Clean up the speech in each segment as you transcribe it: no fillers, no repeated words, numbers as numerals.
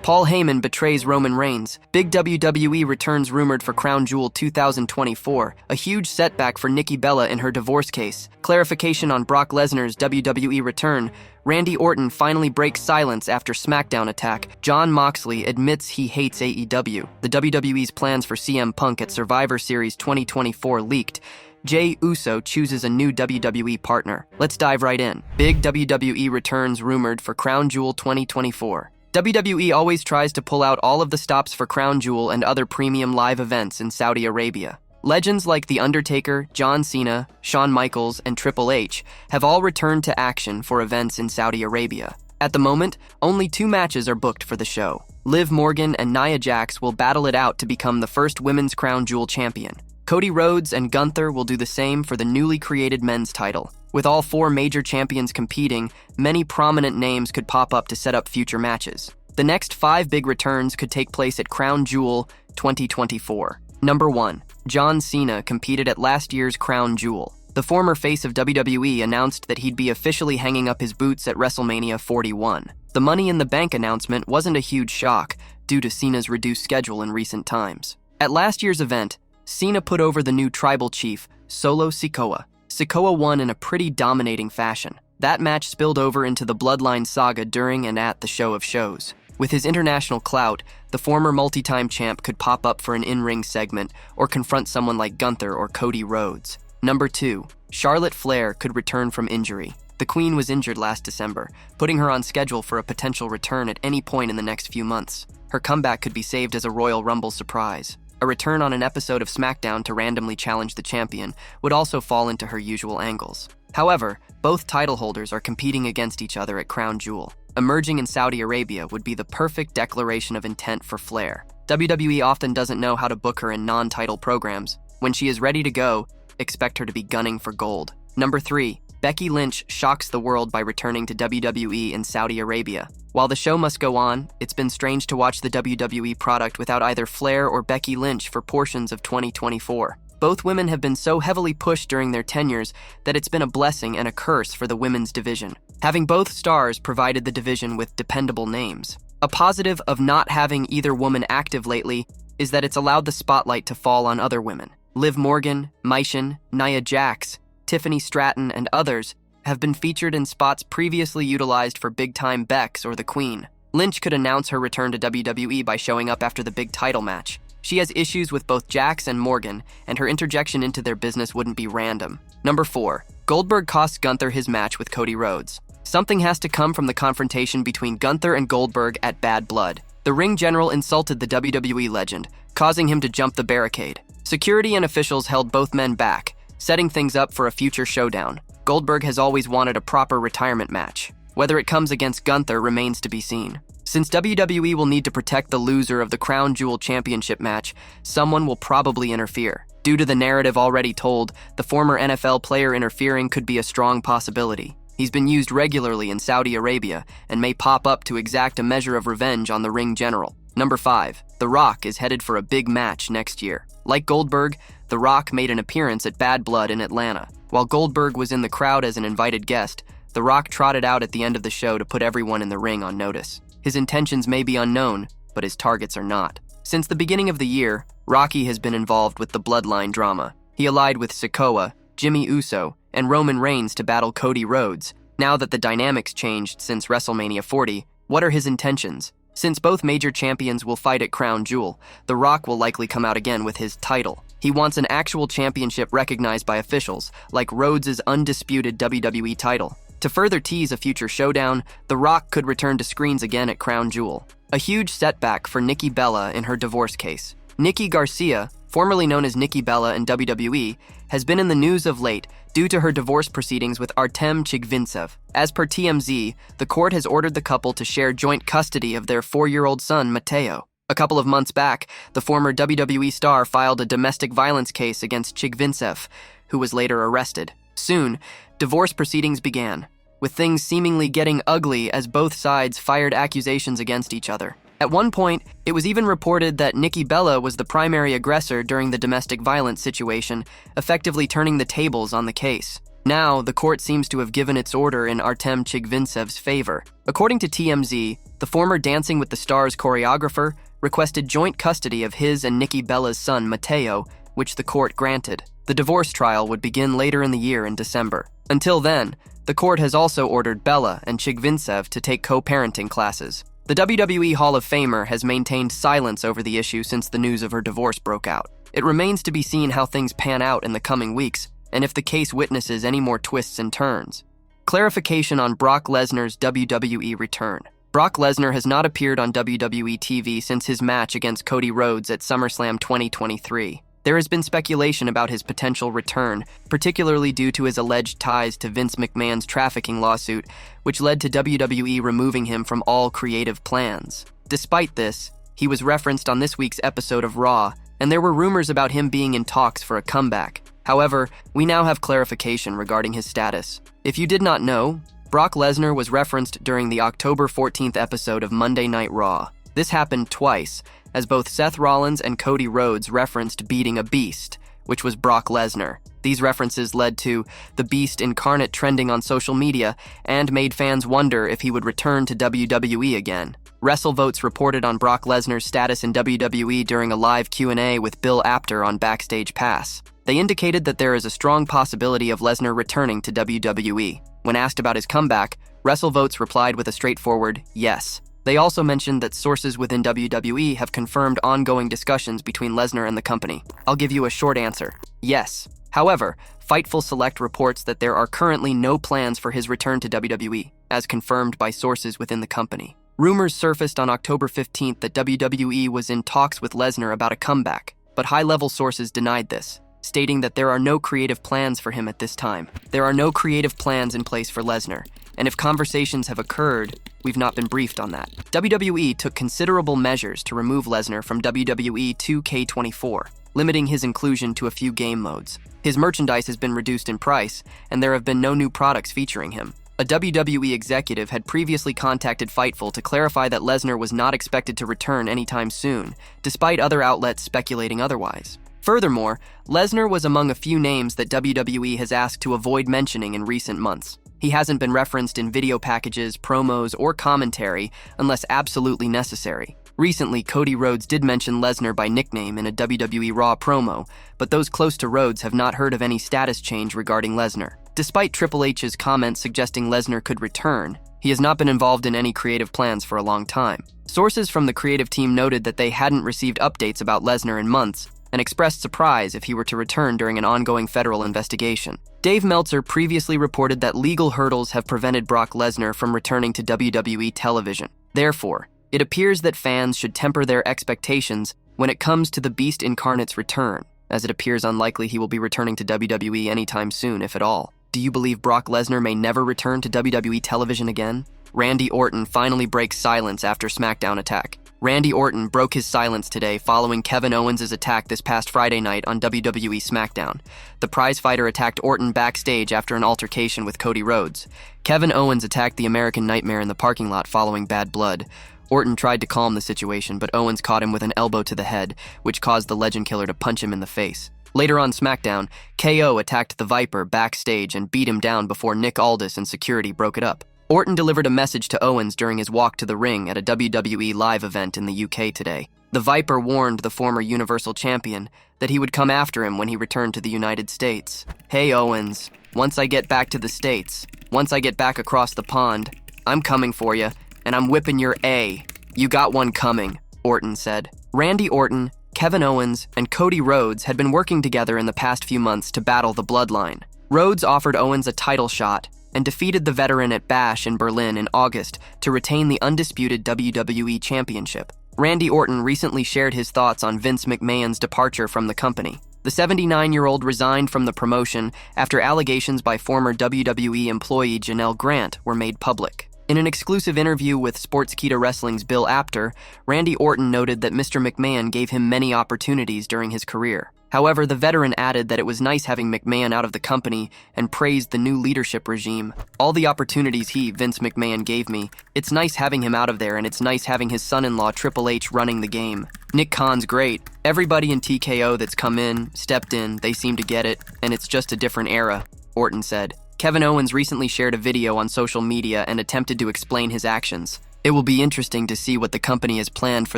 Paul Heyman betrays Roman Reigns. Big WWE returns rumored for Crown Jewel 2024. A huge setback for Nikki Bella in her divorce case. Clarification on Brock Lesnar's WWE return. Randy Orton finally breaks silence after SmackDown attack. Jon Moxley admits he hates AEW. The WWE's plans for CM Punk at Survivor Series 2024 leaked. Jey Uso chooses a new WWE partner. Let's dive right in. Big WWE returns rumored for Crown Jewel 2024. WWE always tries to pull out all of the stops for Crown Jewel and other premium live events in Saudi Arabia. Legends like The Undertaker, John Cena, Shawn Michaels, and Triple H have all returned to action for events in Saudi Arabia. At the moment, only 2 matches are booked for the show. Liv Morgan and Nia Jax will battle it out to become the first women's Crown Jewel champion. Cody Rhodes and Gunther will do the same for the newly created men's title. With all 4 major champions competing, many prominent names could pop up to set up future matches. The next 5 big returns could take place at Crown Jewel 2024. Number 1. John Cena competed at last year's Crown Jewel. The former face of WWE announced that he'd be officially hanging up his boots at WrestleMania 41. The Money in the Bank announcement wasn't a huge shock due to Cena's reduced schedule in recent times. At last year's event, Cena put over the new tribal chief, Solo Sikoa. Sikoa won in a pretty dominating fashion. That match spilled over into the Bloodline saga during and at the Show of Shows. With his international clout, the former multi-time champ could pop up for an in-ring segment or confront someone like Gunther or Cody Rhodes. Number 2. Charlotte Flair could return from injury. The Queen was injured last December, putting her on schedule for a potential return at any point in the next few months. Her comeback could be saved as a Royal Rumble surprise. A return on an episode of SmackDown to randomly challenge the champion would also fall into her usual angles. However, both title holders are competing against each other at Crown Jewel. Emerging in Saudi Arabia would be the perfect declaration of intent for Flair. WWE often doesn't know how to book her in non-title programs. When she is ready to go, expect her to be gunning for gold. Number 3. Becky Lynch shocks the world by returning to WWE in Saudi Arabia. While the show must go on, it's been strange to watch the WWE product without either Flair or Becky Lynch for portions of 2024. Both women have been so heavily pushed during their tenures that it's been a blessing and a curse for the women's division. Having both stars provided the division with dependable names. A positive of not having either woman active lately is that it's allowed the spotlight to fall on other women. Liv Morgan, Maishin, Nia Jax, Tiffany Stratton, and others have been featured in spots previously utilized for big-time Bex or the Queen. Lynch could announce her return to WWE by showing up after the big title match. She has issues with both Jax and Morgan, and her interjection into their business wouldn't be random. Number 4. Goldberg costs Gunther his match with Cody Rhodes. Something has to come from the confrontation between Gunther and Goldberg at Bad Blood. The ring general insulted the WWE legend, causing him to jump the barricade. Security and officials held both men back, setting things up for a future showdown. Goldberg has always wanted a proper retirement match. Whether it comes against Gunther remains to be seen. Since WWE will need to protect the loser of the Crown Jewel Championship match, someone will probably interfere. Due to the narrative already told, the former NFL player interfering could be a strong possibility. He's been used regularly in Saudi Arabia and may pop up to exact a measure of revenge on the ring general. Number 5. The Rock is headed for a big match next year. Like Goldberg, The Rock made an appearance at Bad Blood in Atlanta. While Goldberg was in the crowd as an invited guest, The Rock trotted out at the end of the show to put everyone in the ring on notice. His intentions may be unknown, but his targets are not. Since the beginning of the year, Rocky has been involved with the Bloodline drama. He allied with Sikoa, Jimmy Uso, and Roman Reigns to battle Cody Rhodes. Now that the dynamics changed since WrestleMania 40, what are his intentions? Since both major champions will fight at Crown Jewel, The Rock will likely come out again with his title. He wants an actual championship recognized by officials, like Rhodes' undisputed WWE title. To further tease a future showdown, The Rock could return to screens again at Crown Jewel. A huge setback for Nikki Bella in her divorce case. Nikki Garcia, formerly known as Nikki Bella in WWE, has been in the news of late due to her divorce proceedings with Artem Chigvintsev. As per TMZ, the court has ordered the couple to share joint custody of their 4-year-old son, Mateo. A couple of months back, the former WWE star filed a domestic violence case against Chigvintsev, who was later arrested. Soon, divorce proceedings began, with things seemingly getting ugly as both sides fired accusations against each other. At one point, it was even reported that Nikki Bella was the primary aggressor during the domestic violence situation, effectively turning the tables on the case. Now, the court seems to have given its order in Artem Chigvintsev's favor. According to TMZ, The former Dancing with the Stars choreographer requested joint custody of his and Nikki Bella's son, Mateo, which the court granted. The divorce trial would begin later in the year in December. Until then, the court has also ordered Bella and Chigvintsev to take co-parenting classes. The WWE Hall of Famer has maintained silence over the issue since the news of her divorce broke out. It remains to be seen how things pan out in the coming weeks, and if the case witnesses any more twists and turns. Clarification on Brock Lesnar's WWE return. Brock Lesnar has not appeared on WWE TV since his match against Cody Rhodes at SummerSlam 2023. There has been speculation about his potential return, particularly due to his alleged ties to Vince McMahon's trafficking lawsuit, which led to WWE removing him from all creative plans. Despite this, he was referenced on this week's episode of Raw, and there were rumors about him being in talks for a comeback. However, we now have clarification regarding his status. If you did not know, Brock Lesnar was referenced during the October 14th episode of Monday Night Raw. This happened twice, as both Seth Rollins and Cody Rhodes referenced beating a beast, which was Brock Lesnar. These references led to the Beast incarnate trending on social media and made fans wonder if he would return to WWE again. WrestleVotes reported on Brock Lesnar's status in WWE during a live Q&A with Bill Apter on Backstage Pass. They indicated that there is a strong possibility of Lesnar returning to WWE. When asked about his comeback, WrestleVotes replied with a straightforward yes. They also mentioned that sources within WWE have confirmed ongoing discussions between Lesnar and the company. I'll give you a short answer. Yes. However, Fightful Select reports that there are currently no plans for his return to WWE, as confirmed by sources within the company. Rumors surfaced on October 15th that WWE was in talks with Lesnar about a comeback, but high-level sources denied this, stating that there are no creative plans for him at this time. There are no creative plans in place for Lesnar, and if conversations have occurred, we've not been briefed on that. WWE took considerable measures to remove Lesnar from WWE 2K24, limiting his inclusion to a few game modes. His merchandise has been reduced in price, and there have been no new products featuring him. A WWE executive had previously contacted Fightful to clarify that Lesnar was not expected to return anytime soon, despite other outlets speculating otherwise. Furthermore, Lesnar was among a few names that WWE has asked to avoid mentioning in recent months. He hasn't been referenced in video packages, promos, or commentary unless absolutely necessary. Recently, Cody Rhodes did mention Lesnar by nickname in a WWE Raw promo, but those close to Rhodes have not heard of any status change regarding Lesnar. Despite Triple H's comments suggesting Lesnar could return, he has not been involved in any creative plans for a long time. Sources from the creative team noted that they hadn't received updates about Lesnar in months, and expressed surprise if he were to return during an ongoing federal investigation. Dave Meltzer previously reported that legal hurdles have prevented Brock Lesnar from returning to WWE television. Therefore, it appears that fans should temper their expectations when it comes to the Beast Incarnate's return, as it appears unlikely he will be returning to WWE anytime soon, if at all. Do you believe Brock Lesnar may never return to WWE television again? Randy Orton finally breaks silence after SmackDown attack. Randy Orton broke his silence today following Kevin Owens' attack this past Friday night on WWE SmackDown. The prizefighter attacked Orton backstage after an altercation with Cody Rhodes. Kevin Owens attacked the American Nightmare in the parking lot following bad blood. Orton tried to calm the situation, but Owens caught him with an elbow to the head, which caused the Legend Killer to punch him in the face. Later on SmackDown, KO attacked the Viper backstage and beat him down before Nick Aldis and security broke it up. Orton delivered a message to Owens during his walk to the ring at a WWE live event in the UK today. The Viper warned the former Universal Champion that he would come after him when he returned to the United States. "Hey Owens, once I get back to the States, once I get back across the pond, I'm coming for you, and I'm whipping your A. You got one coming," Orton said. Randy Orton, Kevin Owens, and Cody Rhodes had been working together in the past few months to battle the Bloodline. Rhodes offered Owens a title shot and defeated the veteran at Bash in Berlin in August to retain the undisputed WWE Championship. Randy Orton recently shared his thoughts on Vince McMahon's departure from the company. The 79-year-old resigned from the promotion after allegations by former WWE employee Janelle Grant were made public. In an exclusive interview with Sportskeeda Wrestling's Bill Apter, Randy Orton noted that Mr. McMahon gave him many opportunities during his career. However, the veteran added that it was nice having McMahon out of the company and praised the new leadership regime. "All the opportunities Vince McMahon gave me, it's nice having him out of there, and it's nice having his son-in-law Triple H running the game. Nick Khan's great. Everybody in TKO that's come in, stepped in, they seem to get it, and it's just a different era," Orton said. Kevin Owens recently shared a video on social media and attempted to explain his actions. It will be interesting to see what the company has planned for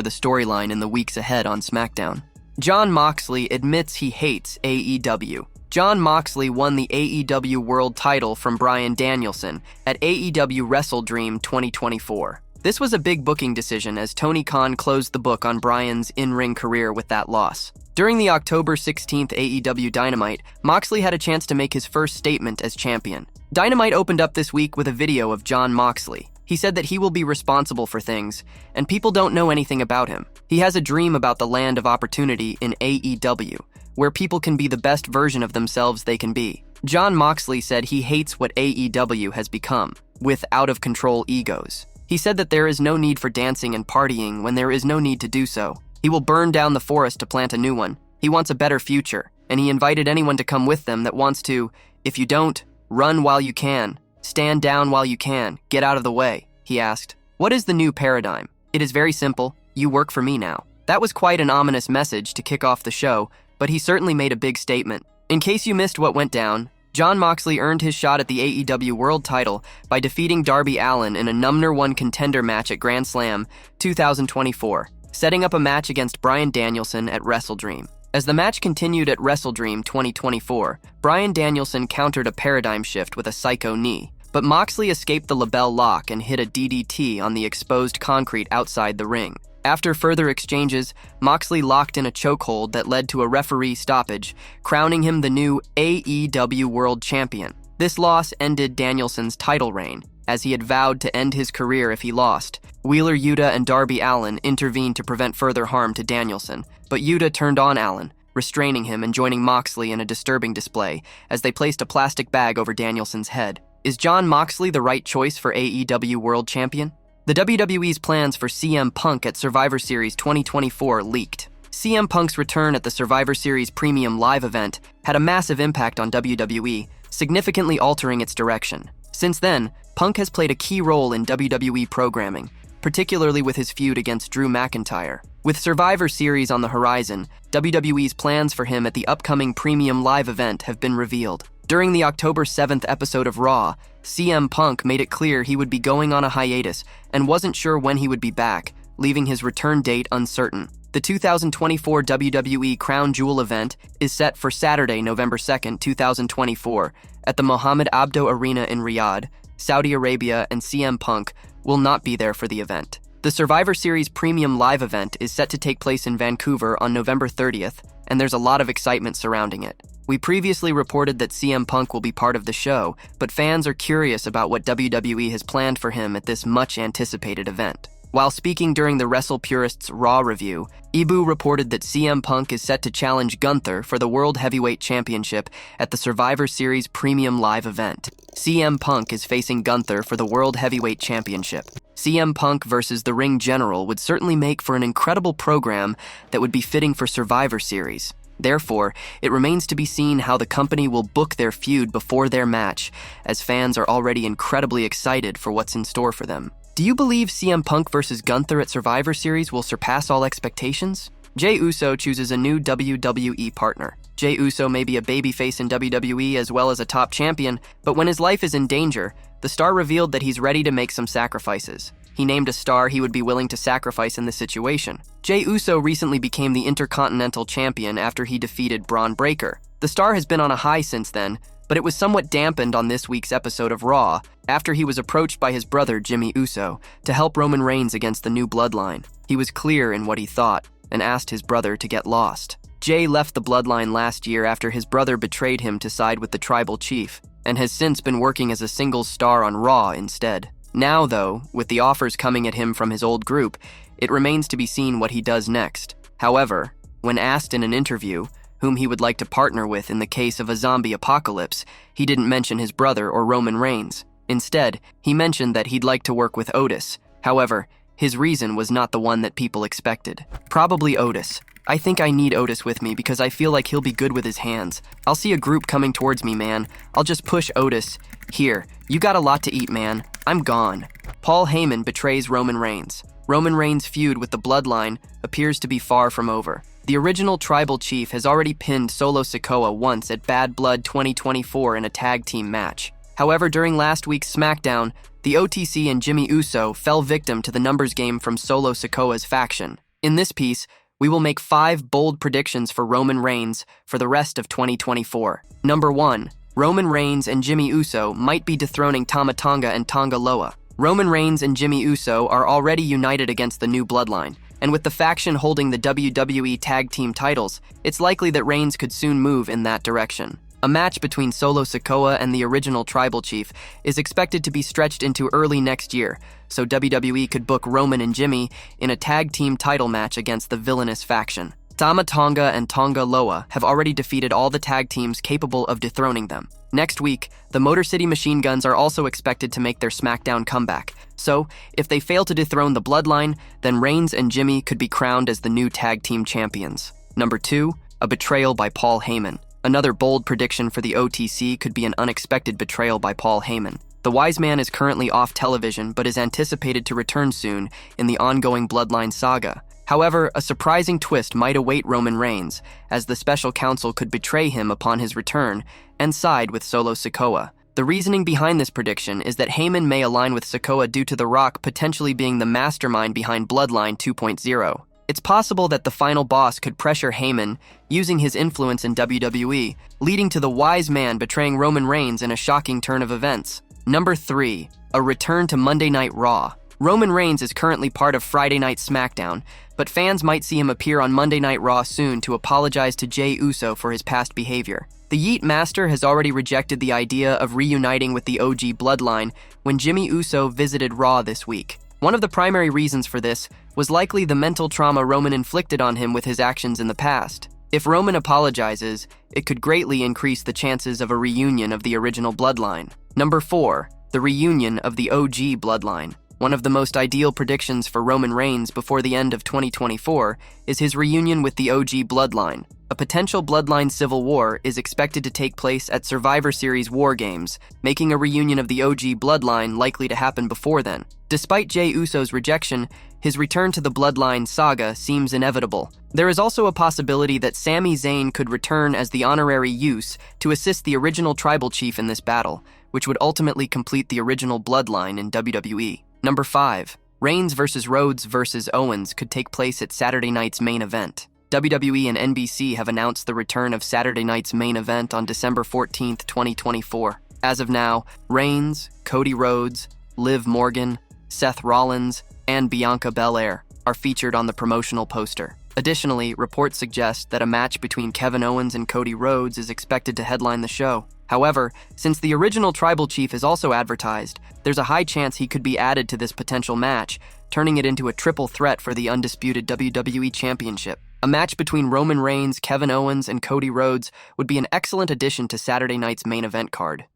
the storyline in the weeks ahead on SmackDown. Jon Moxley admits he hates AEW. Jon Moxley won the AEW World title from Bryan Danielson at AEW Wrestle Dream 2024. This was a big booking decision as Tony Khan closed the book on Bryan's in-ring career with that loss. During the October 16th AEW Dynamite, Moxley had a chance to make his first statement as champion. Dynamite opened up this week with a video of Jon Moxley. He said that he will be responsible for things, and people don't know anything about him. He has a dream about the land of opportunity in AEW, where people can be the best version of themselves they can be. Jon Moxley said he hates what AEW has become, with out-of-control egos. He said that there is no need for dancing and partying when there is no need to do so. He will burn down the forest to plant a new one. He wants a better future, and he invited anyone to come with them that wants to. If you don't, run while you can. Stand down while you can. Get out of the way, he asked. What is the new paradigm? It is very simple. You work for me now. That was quite an ominous message to kick off the show, but he certainly made a big statement. In case you missed what went down, Jon Moxley earned his shot at the AEW World title by defeating Darby Allin in a No. 1 contender match at Grand Slam 2024, setting up a match against Bryan Danielson at Wrestle Dream. As the match continued at Wrestle Dream 2024, Bryan Danielson countered a paradigm shift with a psycho knee, but Moxley escaped the label lock and hit a DDT on the exposed concrete outside the ring. After further exchanges, Moxley locked in a chokehold that led to a referee stoppage, crowning him the new AEW World Champion. This loss ended Danielson's title reign, as he had vowed to end his career if he lost. Wheeler Yuta and Darby Allin intervened to prevent further harm to Danielson, but Yuta turned on Allin, restraining him and joining Moxley in a disturbing display as they placed a plastic bag over Danielson's head. Is Jon Moxley the right choice for AEW World Champion? The WWE's plans for CM Punk at Survivor Series 2024 leaked. CM Punk's return at the Survivor Series Premium Live event had a massive impact on WWE, significantly altering its direction. Since then, Punk has played a key role in WWE programming, particularly with his feud against Drew McIntyre. With Survivor Series on the horizon, WWE's plans for him at the upcoming Premium Live event have been revealed. During the October 7th episode of Raw, CM Punk made it clear he would be going on a hiatus and wasn't sure when he would be back, leaving his return date uncertain. The 2024 WWE Crown Jewel event is set for Saturday, November 2nd, 2024, at the Mohammed Abdo Arena in Riyadh, Saudi Arabia, and CM Punk will not be there for the event. The Survivor Series Premium Live event is set to take place in Vancouver on November 30th, and there's a lot of excitement surrounding it. We previously reported that CM Punk will be part of the show, but fans are curious about what WWE has planned for him at this much-anticipated event. While speaking during the Wrestle Purists Raw review, Ibu reported that CM Punk is set to challenge Gunther for the World Heavyweight Championship at the Survivor Series Premium Live event. CM Punk is facing Gunther for the World Heavyweight Championship. CM Punk versus the Ring General would certainly make for an incredible program that would be fitting for Survivor Series. Therefore, it remains to be seen how the company will book their feud before their match, as fans are already incredibly excited for what's in store for them. Do you believe CM Punk versus Gunther at Survivor Series will surpass all expectations? Jey Uso chooses a new WWE partner. Jey Uso may be a babyface in WWE as well as a top champion, but when his life is in danger, the star revealed that he's ready to make some sacrifices. He named a star he would be willing to sacrifice in this situation. Jey Uso recently became the Intercontinental Champion after he defeated Braun Breaker. The star has been on a high since then, but it was somewhat dampened on this week's episode of Raw after he was approached by his brother Jimmy Uso to help Roman Reigns against the new bloodline. He was clear in what he thought and asked his brother to get lost. Jey left the bloodline last year after his brother betrayed him to side with the tribal chief, and has since been working as a singles star on Raw instead. Now, though, with the offers coming at him from his old group, it remains to be seen what he does next. However, when asked in an interview whom he would like to partner with in the case of a zombie apocalypse, he didn't mention his brother or Roman Reigns. Instead, he mentioned that he'd like to work with Otis. However, his reason was not the one that people expected. Probably Otis. I think I need Otis with me because I feel like he'll be good with his hands. I'll see a group coming towards me, man. I'll just push Otis. Here, you got a lot to eat, man. I'm gone. Paul Heyman betrays Roman Reigns. Roman Reigns' feud with the Bloodline appears to be far from over. The original tribal chief has already pinned Solo Sikoa once at Bad Blood 2024 in a tag team match. However, during last week's SmackDown, the OTC and Jimmy Uso fell victim to the numbers game from Solo Sikoa's faction. In this piece, we will make 5 bold predictions for Roman Reigns for the rest of 2024. Number 1. Roman Reigns and Jimmy Uso might be dethroning Tama Tonga and Tonga Loa. Roman Reigns and Jimmy Uso are already united against the New Bloodline, and with the faction holding the WWE Tag Team titles, it's likely that Reigns could soon move in that direction. A match between Solo Sikoa and the original Tribal Chief is expected to be stretched into early next year, so WWE could book Roman and Jimmy in a tag team title match against the villainous faction. Tama Tonga and Tonga Loa have already defeated all the tag teams capable of dethroning them. Next week, the Motor City Machine Guns are also expected to make their SmackDown comeback, so if they fail to dethrone the Bloodline, then Reigns and Jimmy could be crowned as the new tag team champions. Number 2, a betrayal by Paul Heyman. Another bold prediction for the OTC could be an unexpected betrayal by Paul Heyman. The Wise Man is currently off television but is anticipated to return soon in the ongoing Bloodline saga. However, a surprising twist might await Roman Reigns, as the special counsel could betray him upon his return and side with Solo Sikoa. The reasoning behind this prediction is that Heyman may align with Sikoa due to The Rock potentially being the mastermind behind Bloodline 2.0. It's possible that the final boss could pressure Heyman, using his influence in WWE, leading to the Wise Man betraying Roman Reigns in a shocking turn of events. Number 3, a return to Monday Night Raw. Roman Reigns is currently part of Friday Night SmackDown, but fans might see him appear on Monday Night Raw soon to apologize to Jey Uso for his past behavior. The Yeet Master has already rejected the idea of reuniting with the OG Bloodline when Jimmy Uso visited Raw this week. One of the primary reasons for this was likely the mental trauma Roman inflicted on him with his actions in the past. If Roman apologizes, it could greatly increase the chances of a reunion of the original Bloodline. Number 4, the reunion of the OG Bloodline. One of the most ideal predictions for Roman Reigns before the end of 2024 is his reunion with the OG Bloodline. A potential Bloodline civil war is expected to take place at Survivor Series War Games, making a reunion of the OG Bloodline likely to happen before then. Despite Jey Uso's rejection, his return to the Bloodline saga seems inevitable. There is also a possibility that Sami Zayn could return as the honorary Uso to assist the original Tribal Chief in this battle, which would ultimately complete the original Bloodline in WWE. Number 5, Reigns vs. Rhodes vs. Owens could take place at Saturday night's main event. WWE and NBC have announced the return of Saturday night's main event on December 14, 2024. As of now, Reigns, Cody Rhodes, Liv Morgan, Seth Rollins, and Bianca Belair are featured on the promotional poster. Additionally, reports suggest that a match between Kevin Owens and Cody Rhodes is expected to headline the show. However, since the original Tribal Chief is also advertised, there's a high chance he could be added to this potential match, turning it into a triple threat for the undisputed WWE Championship. A match between Roman Reigns, Kevin Owens, and Cody Rhodes would be an excellent addition to Saturday night's main event card.